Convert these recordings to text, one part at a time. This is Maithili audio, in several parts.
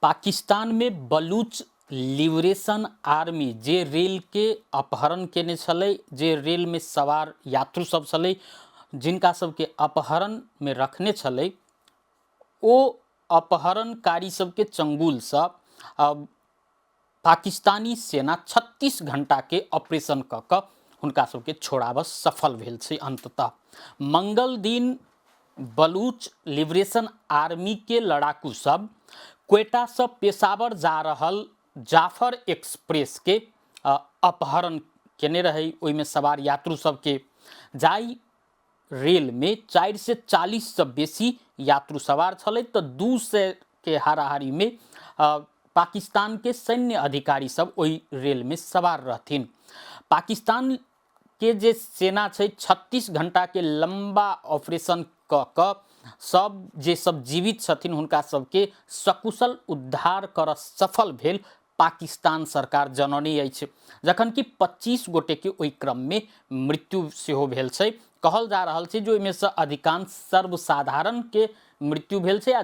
पाकिस्तान में बलूच लिबरेशन आर्मी जे रेल के अपहरण केने छलै, जे रेल में सवार यात्रु सब छलै, जिनका सबके अपहरण में रखने छलै, ओ अपहरणकारी सबके चंगुल से पाकिस्तानी सेना 36 घंटा के ऑपरेशन क क हुनका सबके छोड़ाबस सफल भेल छै। अंततः मंगल दिन बलूच लिबरेशन आर्मी के लड़ाकू सब क्वेटा से पेशावर जा रहल जाफर एक्सप्रेस के अपहरण केने रहे। ओइमे सवार यात्रु सबके जाई रेल में 4 से 40 से बेसी यात्रु सवार छलै, तो 200 के हाराहारी में पाकिस्तान के सैन्य अधिकारी सब ओई रेल में सवार रहथिन। पाकिस्तान के जे सेना छै 36 घंटा के लंबा ऑपरेशन क सब जे सब जीवित छथिन हुनका सबके सकुशल उद्धार कर सफल भेल पाकिस्तान सरकार जनौने अछि, जखन कि 25 गोटे के ओई क्रम में मृत्यु सेहो भेल छै। कहल जा रहल छै जे ओइमे से अधिकांश सर्वसाधारण के मृत्यु भेल छै, आ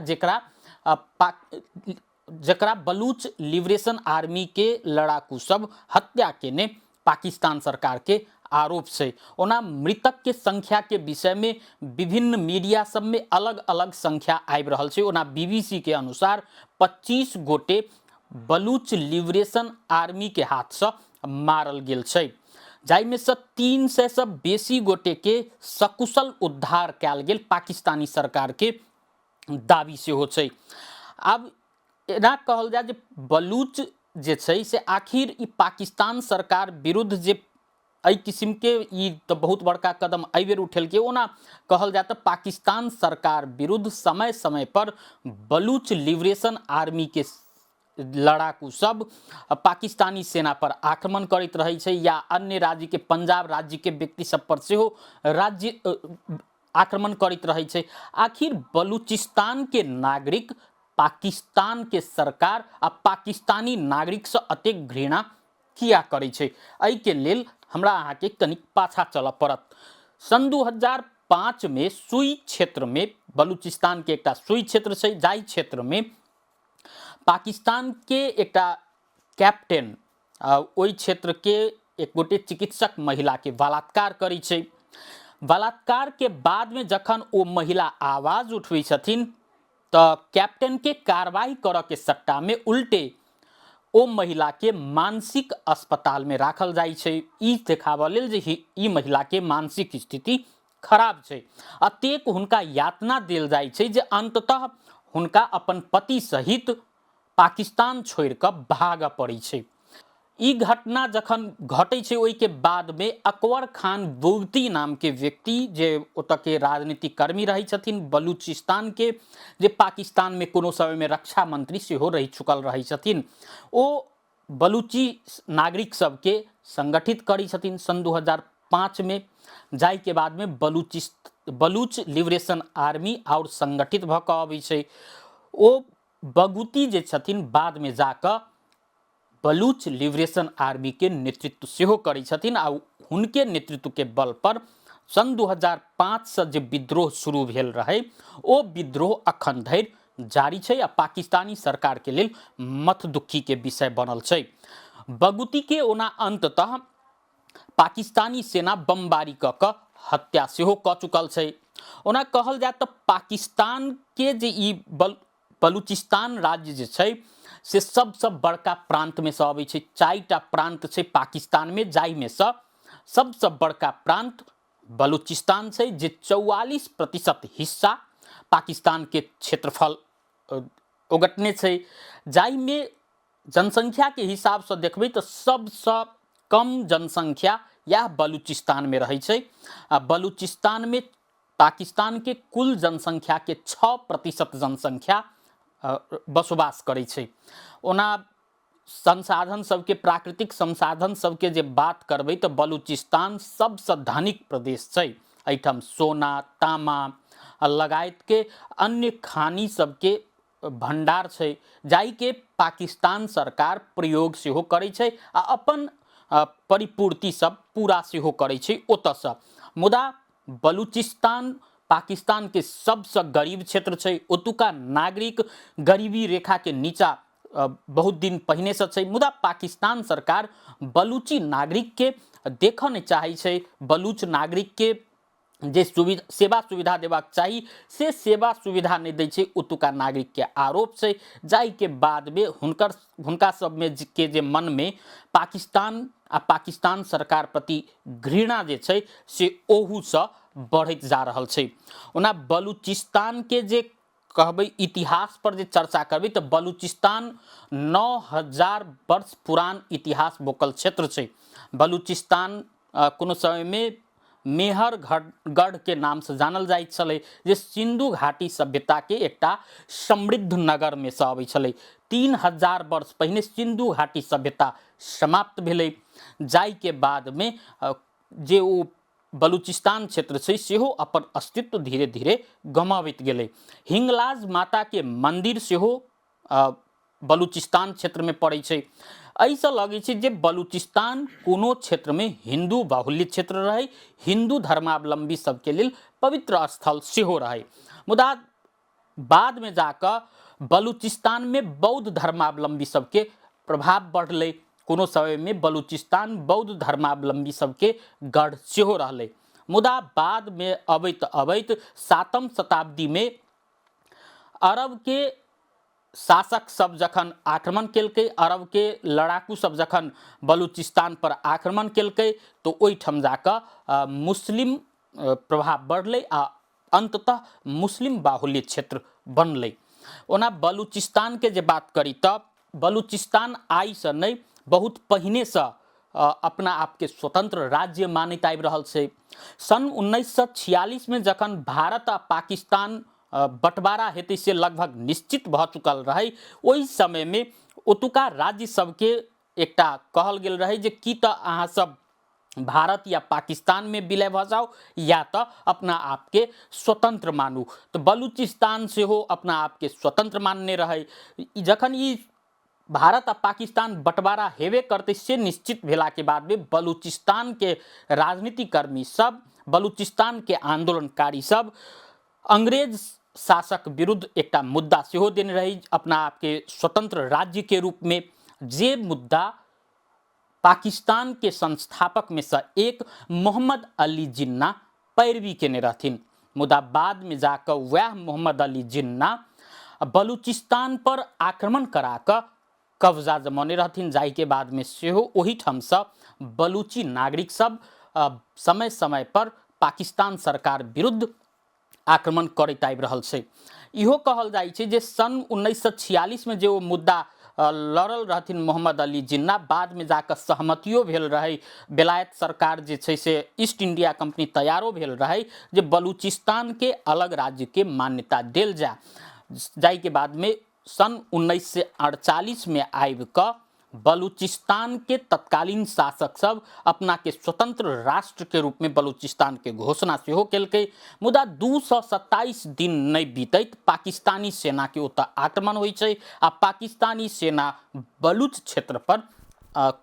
जेकरा बलूच लिबरेशन आर्मी के लड़ाकू सब हत्या केने पाकिस्तान सरकार के आरोप छै। ओना मृतक के संख्या के विषय में विभिन्न मीडिया सब में अलग अलग संख्या आबि रहल छै। ओना बीबीसी के अनुसार 25 गोटे बलूच लिबरेशन आर्मी के हाथ से मारल गेल छै, जाइमे से 300 से बेसी गोटे के सकुशल उद्धार कैल गेल पाकिस्तानी सरकार के दावी सेहो छै। अब एना कहल जाए जे बलूच जे छै से आखिर ई पाकिस्तान सरकार विरुद्ध जे एहि किस्म के ई तो बहुत बड़का कदम एहि बेर उठेलकै। ओना कहल जाए तो पाकिस्तान सरकार विरुद्ध समय समय पर बलूच लिबरेशन आर्मी के लड़ाकू सब पाकिस्तानी सेना पर आक्रमण करैत रहे छै, या अन्य राज्य के पंजाब राज्य के व्यक्ति सब पर सेहो राज्य आक्रमण करैत रहे छै। आखिर बलूचिस्तान के नागरिक पाकिस्तान के सरकार आ पाकिस्तानी नागरिक से अतेक घृणा किया करै छै, एहि के लेल हमरा अहाँ के कनिक पाछा चलऽ पड़त। सन 2005 में सुई क्षेत्र में, बलूचिस्तान के एकटा सुई क्षेत्र छै, जाई क्षेत्र में पाकिस्तान के एकटा कैप्टन ओई क्षेत्र के एक गोटे चिकित्सक महिला के बलात्कार करै छै। बलात्कार के बाद में जखन ओ महिला आवाज उठबै छथिन तो कैप्टन के कार्रवाई करऽ के सट्टा में उल्टे ओ महिला के मानसिक अस्पताल में राखल जाइ छै, ई देखाबऽ लेल जे ई महिला के मानसिक स्थिति खराब छै। अतेक हुनका यातना देल जाइ छै जे अंततः हुनका अपन पति सहित पाकिस्तान छोड़ कऽ भागऽ पड़ै छै। ई घटना जखन घटै छै ओई के बाद में अकबर खान बुगती नाम के व्यक्ति, जे ओतऽ के राजनीतिक कर्मी रही छथिन बलूचिस्तान के, जे पाकिस्तान में कोनो समय में रक्षा मंत्री सेहो रही चुकल रही छथिन, ओ बलूची नागरिक सबके संगठित करी छथिन सन 2005 में। जाई के बाद में बलूच लिबरेशन आर्मी और संगठित भऽ कऽ अबै छै। ओ बगुती जे छथिन बाद में जाकऽ बलूच लिबरेशन आर्मी के नेतृत्व सेहो करै छथिन, आ हुनके नेतृत्व के बल पर सन 2005 से जे विद्रोह शुरू भेल रहे ओ विद्रोह अखन धरि जारी छै, आ पाकिस्तानी सरकार के लेल मथ दुखी के विषय बनल छै। बगुती के ओना अंततः पाकिस्तानी सेना बमबारी क क हत्या सेहो क चुकल छै। ओना कहल जाए तो पाकिस्तान के जे ई बलूचिस्तान राज्य जे छै से सबसे बड़का प्रांत में से अबै छै। 4टा प्रांत छै पाकिस्तान में, जाई में से सबसे बड़का प्रांत बलूचिस्तान छै, जे 44% हिस्सा पाकिस्तान के क्षेत्रफल ओगटने छै। जाई में जनसंख्या के हिसाब से देखबै तो सबसे कम जनसंख्या यह बलूचिस्तान में रही छै। बलूचिस्तान में पाकिस्तान के कुल जनसंख्या के 6% जनसंख्या बसवास करै छै। ओना संसाधन सबके, प्राकृतिक संसाधन सबके जे बात करबै तो बलूचिस्तान सबसे धनिक प्रदेश छै। एहिठाम सोना, तामा लगायत के अन्य खानी सबके भंडार छै, जाई के पाकिस्तान सरकार प्रयोग सेहो करै छै आ अपन परिपूर्ति सब पूरा सेहो करै छै ओतऽ से। मुदा बलूचिस्तान पाकिस्तान के सबसे गरीब क्षेत्र छै। ओतुका नागरिक गरीबी रेखा के नीचा बहुत दिन पहिने से छै, मुदा पाकिस्तान सरकार बलूची नागरिक के देखऽ नहि चाहै छै। बलूच नागरिक के जे सेवा सुविधा देबाक चाही से सेवा सुविधा नहीं दै छै, ओतुका नागरिक के आरोप छै। जाहि के बाद में हुनका सब में के जे मन में पाकिस्तान आ पाकिस्तान सरकार प्रति घृणा जे छै से ओहू से बढ़त जा रहल छै। ओना बलूचिस्तान के जे कहबै इतिहास पर जे चर्चा करबै तो बलूचिस्तान 9000 वर्ष पुरान इतिहास बोकल क्षेत्र छै। बलूचिस्तान कोनो समय में मेहरगढ़ के नाम से जानल जाइत छलै, जे सिंधु घाटी सभ्यता के एकटा समृद्ध नगर में से अबै छलै। 3000 वर्ष पहिने सिंधु घाटी सभ्यता समाप्त भेलै, जाहि के बाद में जे ओ बलूचिस्तान क्षेत्र छै सेहो अपन अस्तित्व धीरे धीरे गमाबैत गेलै। हिंगलाज माता के मंदिर सेहो बलूचिस्तान क्षेत्र में पड़ै छै। ऐसा लगे छै जे बलूचिस्तान कोनो क्षेत्र में हिंदू बाहुल्य क्षेत्र रहे, हिंदू धर्मावलंबी सबके लेल पवित्र स्थल सेहो रहे। मुदा बाद में जाकर बलूचिस्तान में बौद्ध धर्मावलंबी सबके प्रभाव बढ़ले। कोनो समय में बलूचिस्तान बौद्ध धर्मावलंबी सबके गढ़ सेहो रहले। मुदा बाद में अबैत अबैत 7वीं शताब्दी में अरब के शासक सब जखन आक्रमण केलकै, अरब के लड़ाकू सब जखन बलूचिस्तान पर आक्रमण केलकै तो ओहिठाम जाकर मुस्लिम प्रभाव बढ़ले आ अंततः मुस्लिम बाहुल्य क्षेत्र बनले। ओना बलूचिस्तान के जे बात करी तब बलूचिस्तान आई से नहीं बहुत पहिने से अपना आप के स्वतंत्र राज्य मानैत आबि रहल छै। सन 1946 में जखन भारत आ पाकिस्तान बंटवारा हेतै से लगभग निश्चित भ चुकल रहे, ओहि समय में ओतुका राज्य सबके एकटा कहल गेल रहे जे कि त अहाँ सब भारत या पाकिस्तान में विलय भ जाओ या तो अपना आप के स्वतंत्र मानू। तो बलूचिस्तान से हो अपना आप के स्वतंत्र मानने रहे। जखन ई भारत आ पाकिस्तान बंटवारा हेबे करते से निश्चित भेला के बाद में बलूचिस्तान के राजनीतिक कर्मी सब, बलूचिस्तान के आंदोलनकारी सब अंग्रेज शासक विरुद्ध एकटा मुद्दा सेहो देने रही अपना आप के स्वतंत्र राज्य के रूप में, जे मुद्दा पाकिस्तान के संस्थापक में से एक मोहम्मद अली जिन्ना पैरवी केने रहथिन। मुदा बाद में जाकर वह मोहम्मद अली जिन्ना बलूचिस्तान पर आक्रमण कराकर कब्जा जमौने रहथिन, जाहि के बाद में सेहो ओही ठाम से बलूची नागरिक सब समय समय पर पाकिस्तान सरकार विरुद्ध आक्रमण करैत आबि रहल छै। इहो कहल जाइ छै जे सन 1946 में जे ओ मुद्दा लड़ल रहथिन मोहम्मद अली जिन्ना, बाद में जाकर सहमतियो भेल रहे, बेलायत सरकार जे छै से ईस्ट इंडिया कंपनी तैयारो भेल रहे जे बलूचिस्तान के अलग राज्य के मान्यता देल जाए। जाहि के बाद में सन 1948 में आबि क बलूचिस्तान के तत्कालीन शासक सब अपना के स्वतंत्र राष्ट्र के रूप में बलूचिस्तान के घोषणा सेहो केलकै। मुदा 227 दिन नहीं बीतैत पाकिस्तानी सेना के ओतऽ आक्रमण होइ छै आ पाकिस्तानी सेना बलूच क्षेत्र पर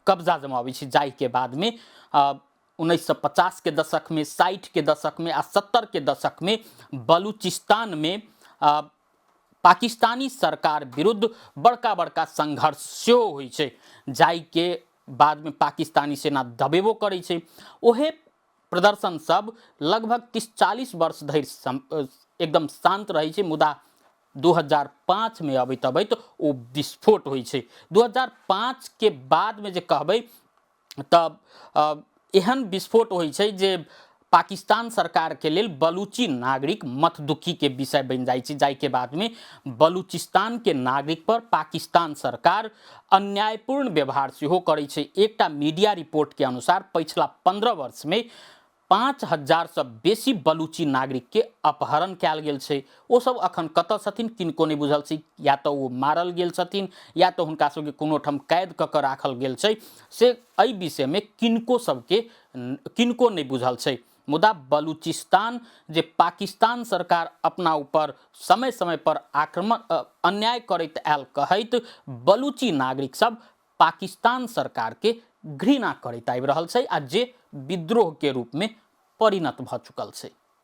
कब्जा जमाबै छै। जाहि के बाद में 1950 के दशक में, 60 के दशक में आ 70 के दशक में बलूचिस्तान में पाकिस्तानी सरकार विरुद्ध बड़का बड़का संघर्ष सेहो होइ छै, जाहि के बाद में पाकिस्तानी सेना दबेबो करै छै। ओहे प्रदर्शन सब लगभग 30-40 वर्ष धरि एकदम शांत रहे छै। मुदा 2005 में अबैत अबैत ओ विस्फोट होइ छै। 2005 के बाद में जे कहबै तब एहन विस्फोट होइ छै जे पाकिस्तान सरकार के लेल बलूची नागरिक मतदुखी के विषय बन जाइ छै। जाहि के बाद में बलूचिस्तान के नागरिक पर पाकिस्तान सरकार अन्यायपूर्ण व्यवहार सेहो करै छै। एकटा मीडिया रिपोर्ट के अनुसार पिछला 15 वर्ष में 5000 से बेसी बलूची नागरिक के अपहरण कैल गेल छै। ओ सब अखन कतऽ छथिन किनको नहीं बुझल छै, या तो वो मारल गेल छथिन या तो हुनका सबके कोनो ठाम कैद कऽ कऽ राखल गेल छै, से एहि विषय में किनको नहीं बुझल छै। मुदा बलूचिस्तान जे पाकिस्तान सरकार अपना ऊपर समय समय पर आक्रमण अन्याय करैत आयल कहैत बलूची नागरिक सब पाकिस्तान सरकार के घृणा करैत आबि रहल छै आ जे विद्रोह के रूप में परिणत भ चुकल छै।